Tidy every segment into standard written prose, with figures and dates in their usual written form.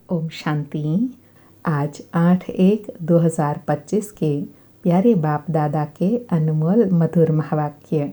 ओम शांति। आज 8/1/2025 के प्यारे बाप दादा के अनमोल मधुर महावाक्य।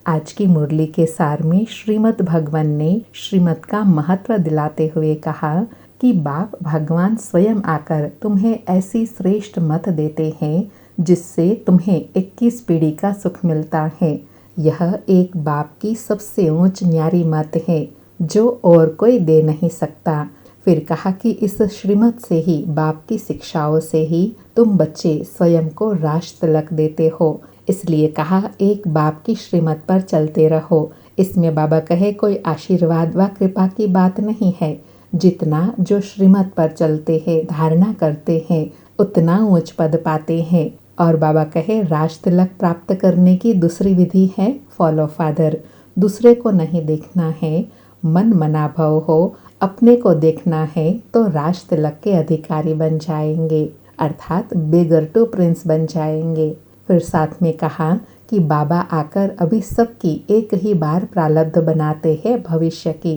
आज की मुरली के सार में श्रीमद् भगवान ने श्रीमद् का महत्व दिलाते हुए कहा कि बाप भगवान स्वयं आकर तुम्हें ऐसी श्रेष्ठ मत देते हैं जिससे तुम्हें 21 पीढ़ी का सुख मिलता है। यह एक बाप की सबसे ऊंच न्यारी मत है जो और कोई दे नहीं सकता। फिर कहा कि इस श्रीमत से ही, बाप की शिक्षाओं से ही तुम बच्चे स्वयं को राज तिलक देते हो। इसलिए कहा एक बाप की श्रीमत पर चलते रहो। इसमें बाबा कहे कोई आशीर्वाद व कृपा की बात नहीं है। जितना जो श्रीमत पर चलते हैं, धारणा करते हैं, उतना ऊंच पद पाते हैं। और बाबा कहे राज तिलक प्राप्त करने की दूसरी विधि है फॉलो फादर। दूसरे को नहीं देखना है, मन मनाभव हो, अपने को देखना है तो राज तिलक के अधिकारी बन जाएंगे, अर्थात बेगर टू प्रिंस बन जाएंगे। फिर साथ में कहा कि बाबा आकर अभी सबकी एक ही बार प्रारब्ध बनाते हैं भविष्य की।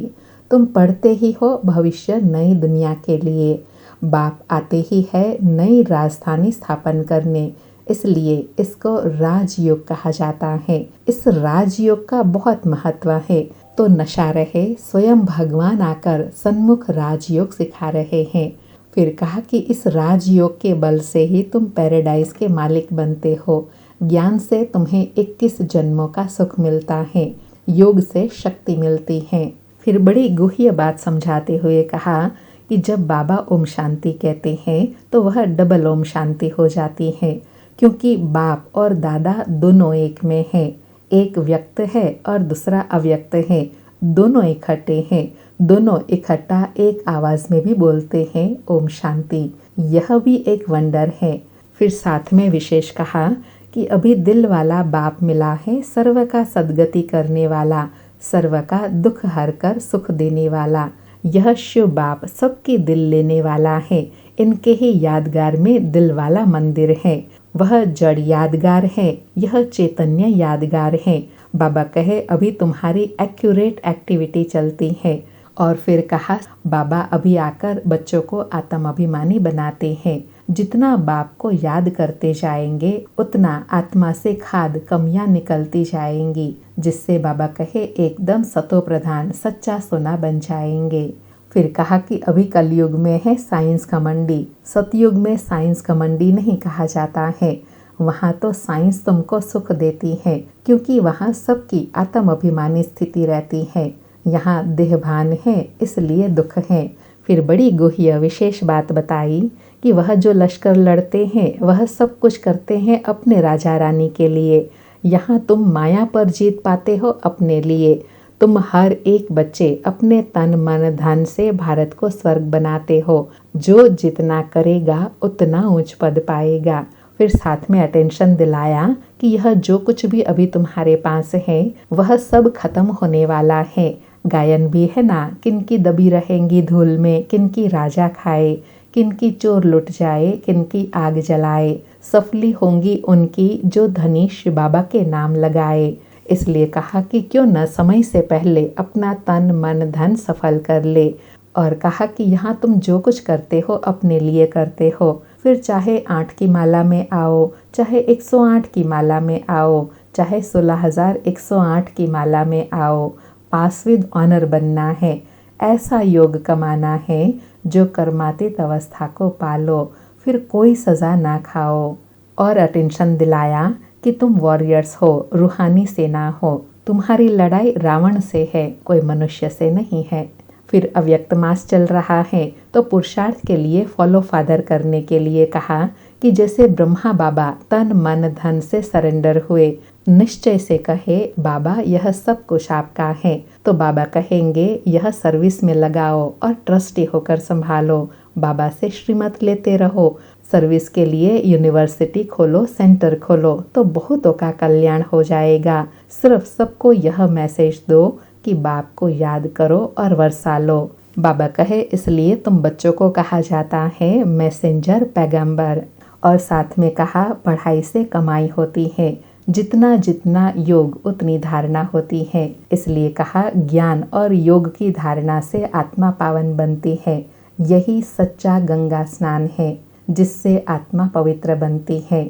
तुम पढ़ते ही हो भविष्य नई दुनिया के लिए। बाप आते ही है नई राजधानी स्थापन करने, इसलिए इसको राजयोग कहा जाता है। इस राजयोग का बहुत महत्व है। तो नशा रहे, स्वयं भगवान आकर सन्मुख राजयोग सिखा रहे हैं। फिर कहा कि इस राजयोग के बल से ही तुम पैराडाइज के मालिक बनते हो। ज्ञान से तुम्हें 21 जन्मों का सुख मिलता है, योग से शक्ति मिलती है। फिर बड़ी गुह्य बात समझाते हुए कहा कि जब बाबा ओम शांति कहते हैं तो वह डबल ओम शांति हो जाती है, क्योंकि बाप और दादा दोनों एक में है। एक व्यक्त है और दूसरा अव्यक्त है, दोनों इकट्ठे हैं। दोनों इकट्ठा एक आवाज़ में भी बोलते हैं ओम शांति। यह भी एक वंडर है। फिर साथ में विशेष कहा कि अभी दिल वाला बाप मिला है, सर्व का सद्गति करने वाला, सर्व का दुख हर कर सुख देने वाला। यह शिव बाप सबकी दिल लेने वाला है। इनके ही यादगार में दिल वाला मंदिर है। वह जड़ यादगार है, यह चैतन्य यादगार है। बाबा कहे अभी तुम्हारी एक्यूरेट एक्टिविटी चलती है। और फिर कहा बाबा अभी आकर बच्चों को आत्म अभिमानी बनाते हैं। जितना बाप को याद करते जाएंगे उतना आत्मा से खाद कमियां निकलती जाएंगी, जिससे बाबा कहे एकदम सतो प्रधान सच्चा सोना बन जाएंगे। फिर कहा कि अभी कलयुग में है साइंस का मंडी, सतयुग में साइंस का मंडी नहीं कहा जाता है। वहाँ तो साइंस तुमको सुख देती है, क्योंकि वहाँ सबकी आत्म अभिमानी स्थिति रहती है। यहाँ देहभान है, इसलिए दुख है। फिर बड़ी गुह्य विशेष बात बताई कि वह जो लश्कर लड़ते हैं वह सब कुछ करते हैं अपने राजा रानी के लिए। यहाँ तुम माया पर जीत पाते हो अपने लिए। तुम हर एक बच्चे अपने तन मन धन से भारत को स्वर्ग बनाते हो। जो जितना करेगा उतना उच्च पद पाएगा। फिर साथ में अटेंशन दिलाया कि यह जो कुछ भी अभी तुम्हारे पास है वह सब खत्म होने वाला है। गायन भी है ना, किनकी दबी रहेंगी धूल में, किनकी राजा खाए, किनकी चोर लुट जाए, किनकी आग जलाए। सफली होंगी उनकी जो धनी शिव बाबा के नाम लगाए। इसलिए कहा कि क्यों न समय से पहले अपना तन मन धन सफल कर ले। और कहा कि यहाँ तुम जो कुछ करते हो अपने लिए करते हो। फिर चाहे 8 की माला में आओ, चाहे 108 की माला में आओ, चाहे 16,108 की माला में आओ, पास विद ऑनर बनना है। ऐसा योग कमाना है जो कर्मातीत अवस्था को पालो, फिर कोई सज़ा ना खाओ। और अटेंशन दिलाया कि तुम वॉरियर्स हो, रूहानी सेना हो। तुम्हारी लड़ाई रावण से है, कोई मनुष्य से नहीं है। फिर अव्यक्त मास चल रहा है तो पुरुषार्थ के लिए फॉलो फादर करने के लिए कहा कि जैसे ब्रह्मा बाबा तन मन धन से सरेंडर हुए, निश्चय से कहे बाबा यह सब कुछ आपका है, तो बाबा कहेंगे यह सर्विस में लगाओ और ट्रस्टी होकर संभालो। बाबा से श्रीमत लेते रहो। सर्विस के लिए यूनिवर्सिटी खोलो, सेंटर खोलो, तो बहुतों का कल्याण हो जाएगा। सिर्फ सबको यह मैसेज दो कि बाप को याद करो और वर्षा लो। बाबा कहे इसलिए तुम बच्चों को कहा जाता है मैसेंजर पैगंबर। और साथ में कहा पढ़ाई से कमाई होती है, जितना जितना योग उतनी धारणा होती है। इसलिए कहा ज्ञान और योग की धारणा से आत्मा पावन बनती है। यही सच्चा गंगा स्नान है जिससे आत्मा पवित्र बनती है।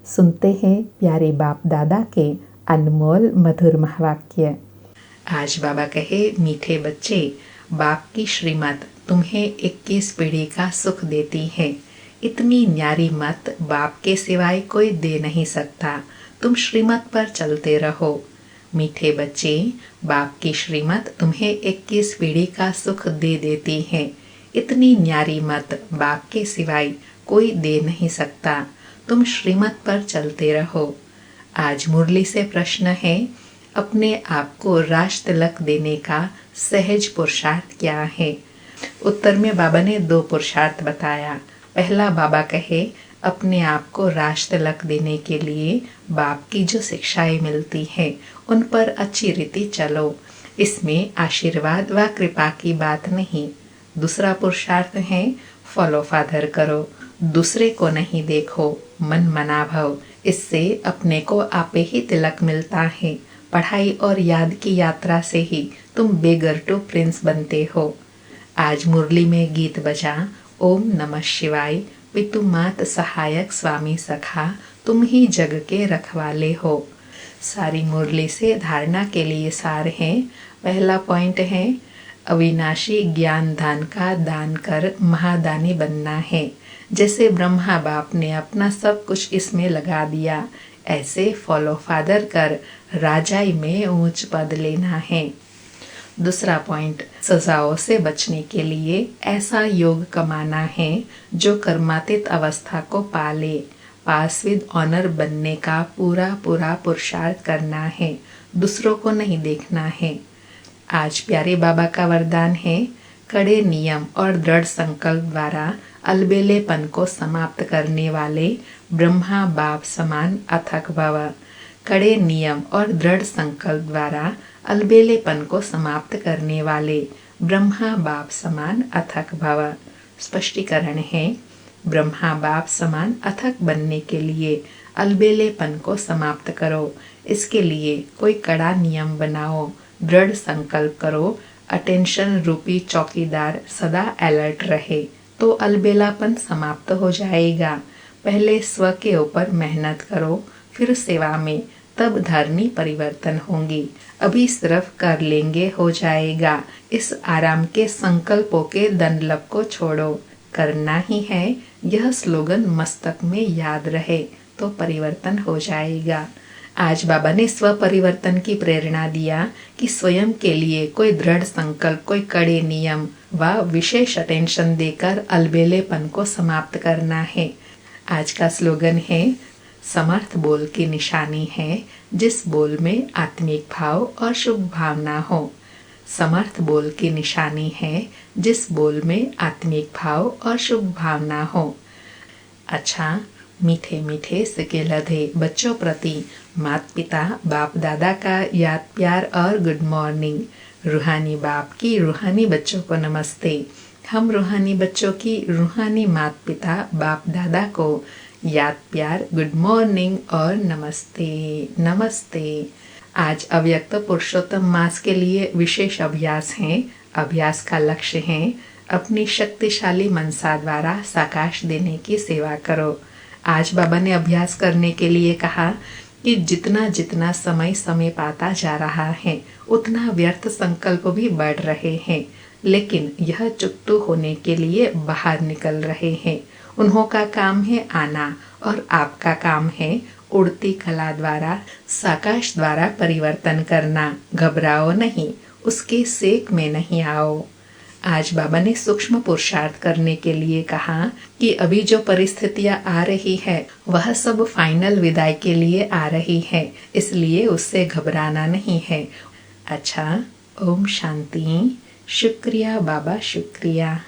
सुनते हैं प्यारे बाप दादा के अनमोल मधुर महावाक्य। आज बाबा कहे, मीठे बच्चे, बाप की श्रीमत तुम्हें 21 पीढ़ी का सुख देती है। इतनी न्यारी मत बाप के सिवाय कोई दे नहीं सकता। तुम श्रीमत पर चलते रहो। मीठे बच्चे, बाप की श्रीमत तुम्हें 21 पीढ़ी का सुख दे देती है। इतनी न्यारी मत बाप के सिवाय कोई दे नहीं सकता। तुम श्रीमत पर चलते रहो। आज मुरली से प्रश्न है, अपने आप को राज तिलक देने का सहज पुरुषार्थ क्या है? उत्तर में बाबा ने 2 पुरुषार्थ बताया। पहला, बाबा कहे, अपने आप को राज तिलक देने के लिए बाप की जो शिक्षाएं मिलती है उन पर अच्छी रीति चलो। इसमें आशीर्वाद व कृपा की बात नहीं। दूसरा पुरुषार्थ है, फॉलो फादर करो, दूसरे को नहीं देखो, मन मना भव। इससे अपने को आपे ही तिलक मिलता है। पढ़ाई और याद की यात्रा से ही तुम बेगर टू प्रिंस बनते हो। आज मुरली में गीत बजा, ओम नमः शिवाय, पितु मात सहायक स्वामी सखा, तुम ही जग के रखवाले हो। सारी मुरली से धारणा के लिए सार है। पहला पॉइंट है, अविनाशी ज्ञान दान का दान कर महादानी बनना है। जैसे ब्रह्मा बाप ने अपना सब कुछ इसमें लगा दिया, ऐसे फॉलो फादर कर राजाई में ऊंच पद लेना है। दूसरा पॉइंट, सजाओं से बचने के लिए ऐसा योग कमाना है जो कर्मातीत अवस्था को पाले। पास विद ऑनर बनने का पूरा पूरा पुरुषार्थ करना है, दूसरों को नहीं देखना है। आज प्यारे बाबा का वरदान है, कड़े नियम और दृढ़ संकल्प द्वारा अलबेलेपन को समाप्त करने वाले ब्रह्मा बाप समान अथक भव। कड़े नियम और दृढ़ संकल्प द्वारा अलबेलेपन को समाप्त करने वाले ब्रह्मा बाप समान अथक भव। स्पष्टीकरण है, ब्रह्मा बाप समान अथक बनने के लिए अलबेलेपन को समाप्त करो। इसके लिए कोई कड़ा नियम बनाओ, दृढ़ संकल्प करो, अटेंशन रूपी चौकीदार सदा अलर्ट रहे, तो अलबेलापन समाप्त हो जाएगा। पहले स्व के ऊपर मेहनत करो, फिर सेवा में, तब धर्मी परिवर्तन होंगी। अभी सिर्फ कर लेंगे हो जाएगा। इस आराम के संकल्पों के दंडलप को छोड़ो, करना ही है। यह स्लोगन मस्तक में याद रहे तो परिवर्तन हो जाएगा। आज बाबा ने स्व परिवर्तन की प्रेरणा दिया कि स्वयं के लिए कोई दृढ़ संकल्प, कोई कड़े नियम व विशेष अटेंशन देकर अलबेलेपन को समाप्त करना है। आज का स्लोगन है, समर्थ बोल की निशानी है जिस बोल में आत्मिक भाव और शुभ भावना हो। समर्थ बोल की निशानी है जिस बोल में आत्मिक भाव और शुभ भावना हो। अच्छा, मीठे मीठे सिके लधे बच्चों प्रति माता पिता बाप दादा का याद प्यार और गुड मॉर्निंग। रूहानी बाप की रूहानी बच्चों को नमस्ते। हम रूहानी बच्चों की रूहानी माता पिता बाप दादा को याद प्यार, गुड मॉर्निंग और नमस्ते नमस्ते। आज अव्यक्त पुरुषोत्तम मास के लिए विशेष अभ्यास हैं। अभ्यास का लक्ष्य है अपनी शक्तिशाली मनसा द्वारा साकाश देने की सेवा करो। आज बाबा ने अभ्यास करने के लिए कहा कि जितना जितना समय समय पाता जा रहा है उतना व्यर्थ संकल्प भी बढ़ रहे हैं, लेकिन यह चुकतू होने के लिए बाहर निकल रहे हैं। उन्हों का काम है आना और आपका काम है उड़ती कला द्वारा साकाश द्वारा परिवर्तन करना। घबराओ नहीं, उसके सेक में नहीं आओ। आज बाबा ने सूक्ष्म पुरुषार्थ करने के लिए कहा कि अभी जो परिस्थितियां आ रही है वह सब फाइनल विदाई के लिए आ रही है, इसलिए उससे घबराना नहीं है। अच्छा, ओम शांति। शुक्रिया बाबा, शुक्रिया।